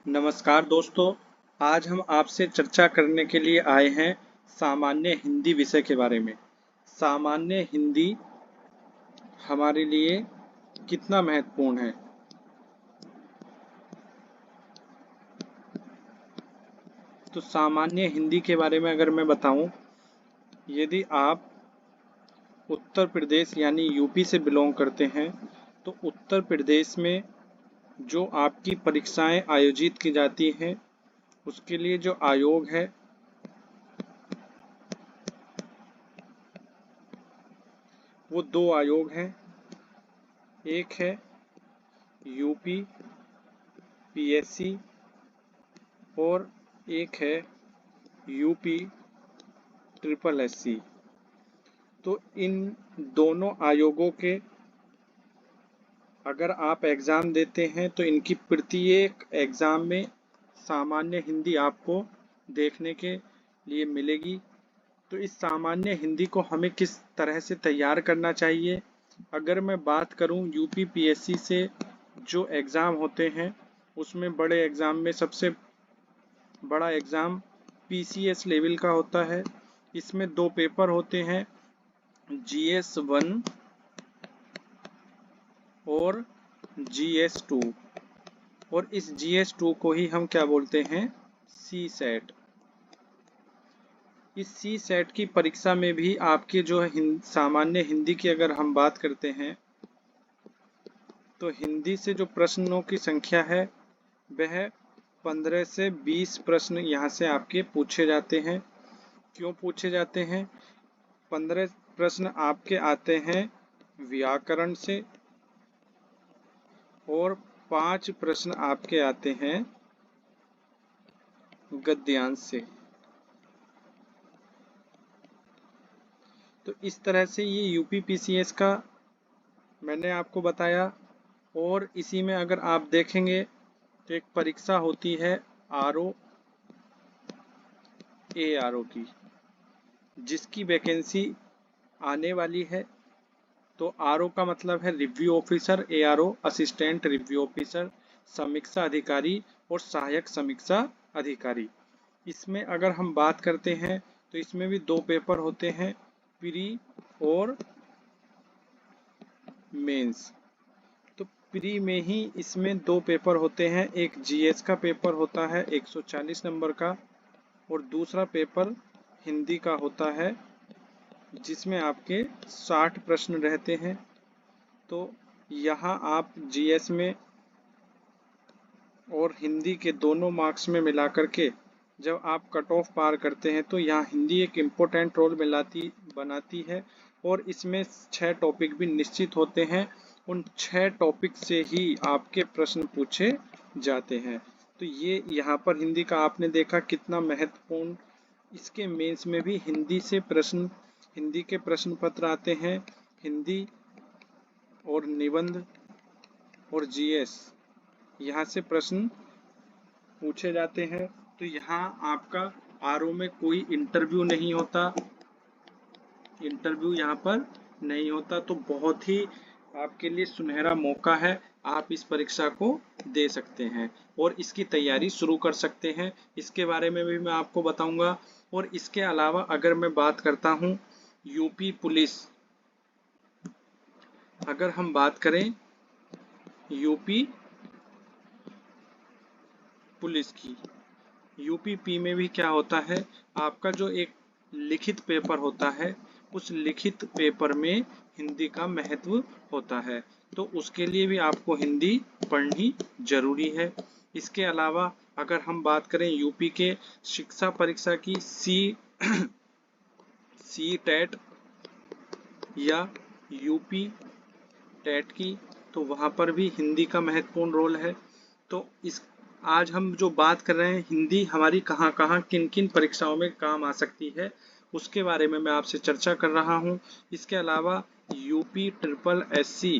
नमस्कार दोस्तों। आज हम आपसे चर्चा करने के लिए आए हैं सामान्य हिंदी विषय के बारे में। सामान्य हिंदी हमारे लिए कितना महत्वपूर्ण है। तो सामान्य हिंदी के बारे में अगर मैं बताऊं, यदि आप उत्तर प्रदेश यानी यूपी से बिलोंग करते हैं तो उत्तर प्रदेश में जो आपकी परीक्षाएं आयोजित की जाती हैं उसके लिए जो आयोग है वो दो आयोग हैं। एक है यूपी पीएससी और एक है यूपी ट्रिपल एससी। तो इन दोनों आयोगों के अगर आप एग्ज़ाम देते हैं तो इनकी प्रत्येक एग्ज़ाम में सामान्य हिंदी आपको देखने के लिए मिलेगी। तो इस सामान्य हिंदी को हमें किस तरह से तैयार करना चाहिए, अगर मैं बात करूं यूपी पीएससी से जो एग्ज़ाम होते हैं उसमें बड़े एग्ज़ाम में सबसे बड़ा एग्ज़ाम पीसीएस लेवल का होता है। इसमें दो पेपर होते हैं, GS1 और GS2। और इस GS2 को ही हम क्या बोलते हैं, सी सेट। इस सी सेट की परीक्षा में भी आपके जो सामान्य हिंदी की अगर हम बात करते हैं तो हिंदी से जो प्रश्नों की संख्या है वह 15 से 20 प्रश्न यहाँ से आपके पूछे जाते हैं। क्यों पूछे जाते हैं? 15 प्रश्न आपके आते हैं व्याकरण से और 5 प्रश्न आपके आते हैं गद्यांश से। तो इस तरह से ये यूपी पीसीएस का मैंने आपको बताया। और इसी में अगर आप देखेंगे तो एक परीक्षा होती है आरओ एआरओ की, जिसकी वैकेंसी आने वाली है। तो आरओ का मतलब है review officer, ARO assistant review officer, समीक्षा अधिकारी और सहायक समीक्षा अधिकारी। इसमें अगर हम बात करते हैं तो इसमें भी दो पेपर होते हैं, प्री और मेंस। तो प्री में ही इसमें दो पेपर होते हैं, एक जीएस का पेपर होता है 140 नंबर का और दूसरा पेपर हिंदी का होता है जिसमें आपके 60 प्रश्न रहते हैं। तो यहाँ आप जीएस में और हिंदी के दोनों मार्क्स में मिलाकर के जब आप कट ऑफ पार करते हैं तो यहाँ हिंदी एक इम्पोर्टेंट रोल बनाती है। और इसमें 6 टॉपिक भी निश्चित होते हैं, उन 6 टॉपिक से ही आपके प्रश्न पूछे जाते हैं। तो ये यहाँ पर हिंदी का आपने देखा कितना महत्वपूर्ण। इसके मेंस में भी हिंदी के प्रश्न पत्र आते हैं। हिंदी और निबंध और जीएस यहाँ से प्रश्न पूछे जाते हैं। तो यहाँ आपका आरओ में कोई इंटरव्यू नहीं होता, तो बहुत ही आपके लिए सुनहरा मौका है। आप इस परीक्षा को दे सकते हैं और इसकी तैयारी शुरू कर सकते हैं। इसके बारे में भी मैं आपको बताऊंगा। और इसके अलावा अगर मैं बात करता हूं यूपी पुलिस, अगर हम बात करें यूपी पुलिस की, यूपीपी में भी क्या होता है, आपका जो एक लिखित पेपर होता है उस लिखित पेपर में हिंदी का महत्व होता है। तो उसके लिए भी आपको हिंदी पढ़नी जरूरी है। इसके अलावा अगर हम बात करें यूपी के शिक्षा परीक्षा की सी टेट या यूपी टेट की, तो वहाँ पर भी हिंदी का महत्वपूर्ण रोल है। तो आज हम जो बात कर रहे हैं हिंदी हमारी कहाँ कहाँ किन किन परीक्षाओं में काम आ सकती है उसके बारे में मैं आपसे चर्चा कर रहा हूँ। इसके अलावा यूपी ट्रिपल एससी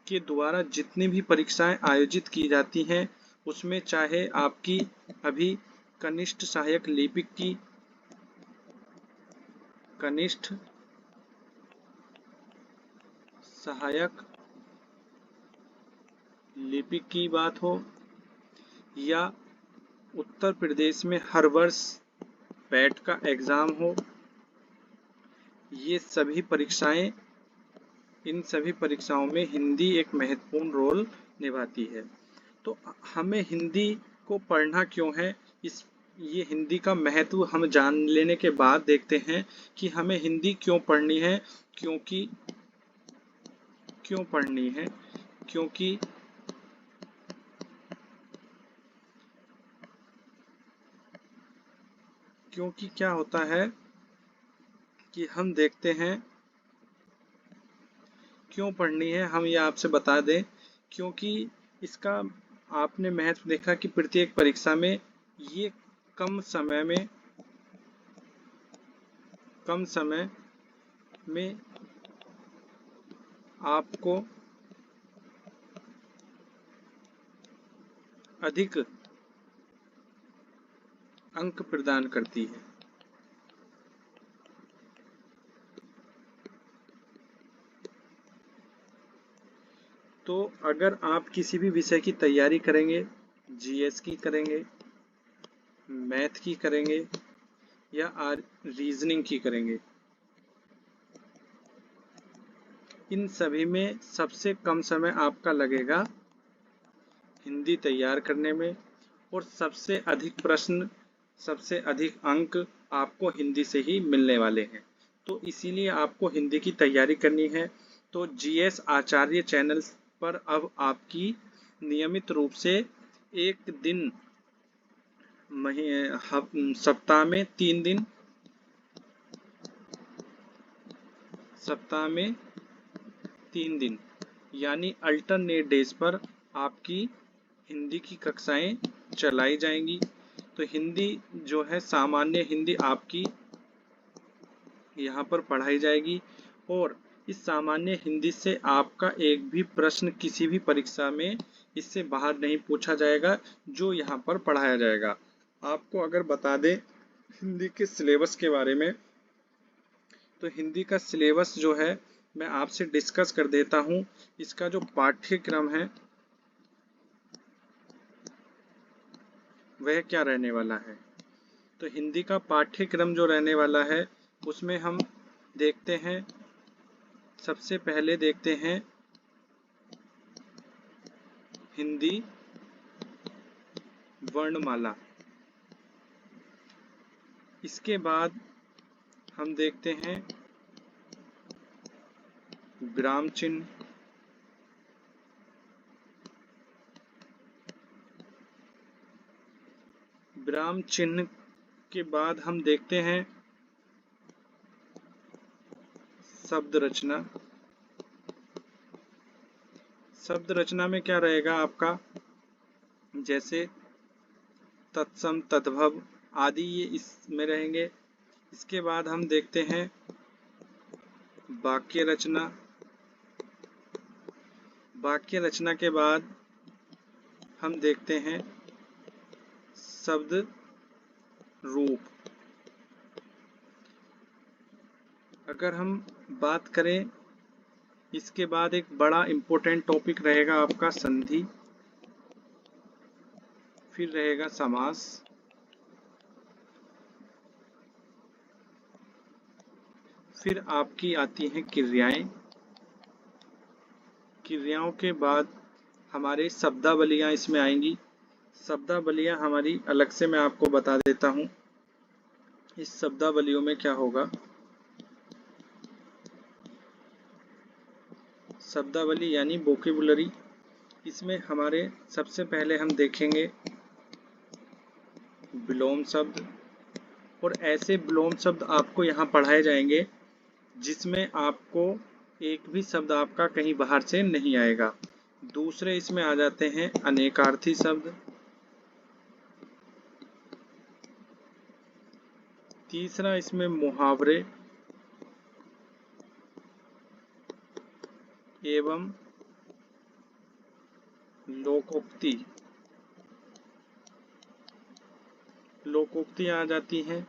के द्वारा जितनी भी परीक्षाएं आयोजित की जाती हैं उसमें चाहे आपकी अभी कनिष्ठ सहायक लिपिक की बात हो या उत्तर प्रदेश में हर वर्ष पैट का एग्ज़ाम हो, ये सभी परीक्षाएं, इन सभी परीक्षाओं में हिंदी एक महत्वपूर्ण रोल निभाती है। तो हमें हिंदी को पढ़ना क्यों है, इस ये हिंदी का महत्व हम जान लेने के बाद देखते हैं कि हमें हिंदी क्यों पढ़नी है। क्योंकि क्यों पढ़नी है, क्योंकि क्या होता है कि हम देखते हैं क्यों पढ़नी है, हम ये आपसे बता दें। क्योंकि इसका आपने महत्व देखा कि प्रत्येक परीक्षा में ये कम समय में आपको अधिक अंक प्रदान करती है। तो अगर आप किसी भी विषय की तैयारी करेंगे, जीएस की करेंगे, मैथ की करेंगे या रीजनिंग की करेंगे, इन सभी में सबसे कम समय आपका लगेगा हिंदी तैयार करने में, और सबसे अधिक प्रश्न, सबसे अधिक अंक आपको हिंदी से ही मिलने वाले हैं। तो इसीलिए आपको हिंदी की तैयारी करनी है। तो जीएस आचार्य चैनल पर अब आपकी नियमित रूप से एक दिन सप्ताह में 3 दिन, सप्ताह में 3 दिन यानी अल्टरनेट डेज पर आपकी हिंदी की कक्षाएं चलाई जाएंगी। तो हिंदी जो है, सामान्य हिंदी आपकी यहाँ पर पढ़ाई जाएगी, और इस सामान्य हिंदी से आपका एक भी प्रश्न किसी भी परीक्षा में इससे बाहर नहीं पूछा जाएगा, जो यहाँ पर पढ़ाया जाएगा। आपको अगर बता दें हिंदी के सिलेबस के बारे में, तो हिंदी का सिलेबस जो है मैं आपसे डिस्कस कर देता हूँ। इसका जो पाठ्यक्रम है वह क्या रहने वाला है। तो हिंदी का पाठ्यक्रम जो रहने वाला है उसमें हम देखते हैं, सबसे पहले देखते हैं हिंदी वर्णमाला। इसके बाद हम देखते हैं विराम चिन्ह, विराम चिन्ह के बाद हम देखते हैं शब्द रचना। शब्द रचना में क्या रहेगा आपका, जैसे तत्सम, तद्भव आदि, ये इसमें रहेंगे। इसके बाद हम देखते हैं वाक्य रचना। वाक्य रचना के बाद हम देखते हैं शब्द रूप। अगर हम बात करें, इसके बाद एक बड़ा इम्पोर्टेंट टॉपिक रहेगा आपका संधि, फिर रहेगा समास, फिर आपकी आती हैं क्रियाएं। क्रियाओं के बाद हमारे शब्दावलियां इसमें आएंगी। शब्दावलियां हमारी अलग से मैं आपको बता देता हूं। इस शब्दावलियों में क्या होगा, शब्दावली यानी वोकेबुलरी। इसमें हमारे सबसे पहले हम देखेंगे विलोम शब्द, और ऐसे विलोम शब्द आपको यहाँ पढ़ाए जाएंगे जिसमें आपको एक भी शब्द आपका कहीं बाहर से नहीं आएगा। दूसरे इसमें आ जाते हैं अनेकार्थी शब्द। तीसरा इसमें मुहावरे एवं लोकोक्ति, लोकोक्ति आ जाती हैं।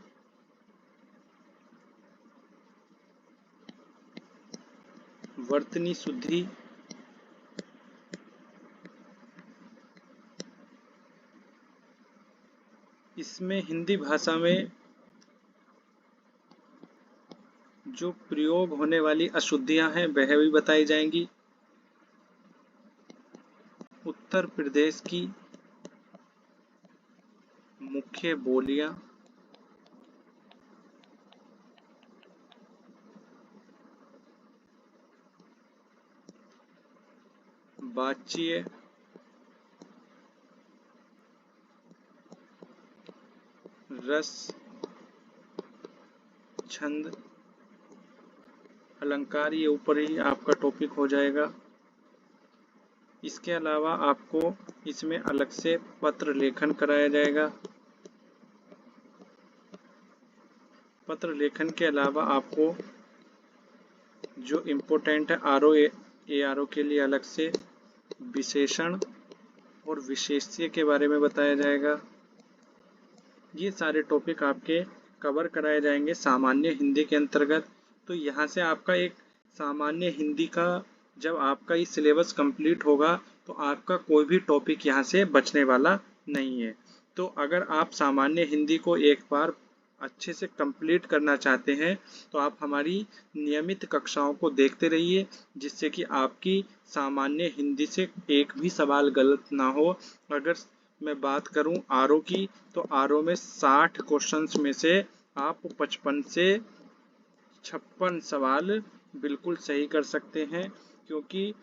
वर्तनी शुद्धि, इसमें हिंदी भाषा में जो प्रयोग होने वाली अशुद्धियां हैं वह भी बताई जाएंगी। उत्तर प्रदेश की मुख्य बोलियां, वाच्य, रस, छंद, अलंकार, ये ऊपर ही आपका टॉपिक हो जाएगा। इसके अलावा आपको इसमें अलग से पत्र लेखन कराया जाएगा। पत्र लेखन के अलावा आपको जो इम्पोर्टेंट है आरओ ए आर ओ के लिए अलग से विशेषण और विशेष्य के बारे में बताया जाएगा। ये सारे टॉपिक आपके कवर कराए जाएंगे सामान्य हिंदी के अंतर्गत। तो यहाँ से आपका एक सामान्य हिंदी का जब आपका ये सिलेबस कंप्लीट होगा तो आपका कोई भी टॉपिक यहाँ से बचने वाला नहीं है। तो अगर आप सामान्य हिंदी को एक बार अच्छे से कंप्लीट करना चाहते हैं तो आप हमारी नियमित कक्षाओं को देखते रहिए, जिससे कि आपकी सामान्य हिंदी से एक भी सवाल गलत ना हो। अगर मैं बात करूं आरओ की, तो आरओ में 60 क्वेश्चंस में से आप 55 से 56 सवाल बिल्कुल सही कर सकते हैं, क्योंकि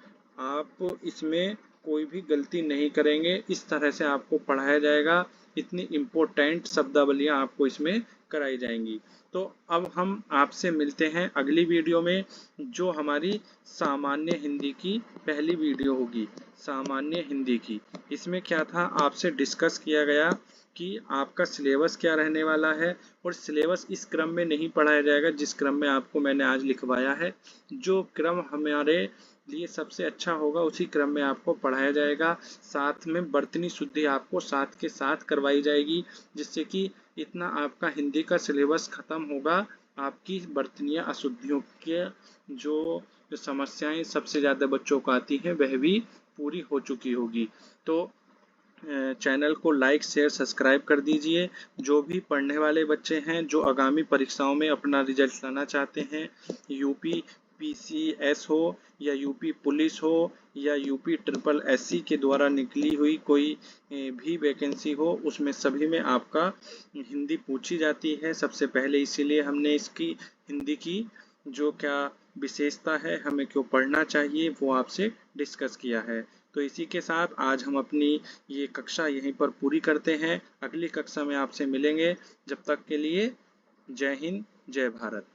आप इसमें कोई भी गलती नहीं करेंगे। इस तरह से आपको पढ़ाया जाएगा, इतनी इम्पोर्टेंट शब्दावलियां आपको इसमें कराई जाएंगी। तो अब हम आपसे मिलते हैं अगली वीडियो में, जो हमारी सामान्य हिंदी की पहली वीडियो होगी। सामान्य हिंदी की इसमें क्या था, आपसे डिस्कस किया गया कि आपका सिलेबस क्या रहने वाला है, और सिलेबस इस क्रम में नहीं पढ़ाया जाएगा जिस क्रम में आपको मैंने आज लिखवाया है। जो क्रम हमारे लिए सबसे अच्छा होगा उसी क्रम में आपको पढ़ाया जाएगा। साथ में बर्तनी शुद्धि आपको साथ के साथ करवाई जाएगी, जिससे कि इतना आपका हिंदी का सिलेबस खत्म होगा। आपकी बर्तनीय अशुद्धियों के जो समस्याएं सबसे ज़्यादा बच्चों को आती हैं वह भी पूरी हो चुकी होगी। तो चैनल को लाइक शेयर सब्सक्राइब कर दीजिए। जो भी पढ़ने वाले बच्चे हैं जो आगामी परीक्षाओं में अपना रिजल्ट लाना चाहते हैं, यूपी पीसीएस हो या यूपी पुलिस हो या यूपी ट्रिपल एससी के द्वारा निकली हुई कोई भी वैकेंसी हो, उसमें सभी में आपका हिंदी पूछी जाती है सबसे पहले। इसीलिए हमने इसकी हिंदी की जो क्या विशेषता है, हमें क्यों पढ़ना चाहिए, वो आपसे डिस्कस किया है। तो इसी के साथ आज हम अपनी ये कक्षा यहीं पर पूरी करते हैं। अगली कक्षा में आपसे मिलेंगे। जब तक के लिए जय हिंद, जय भारत।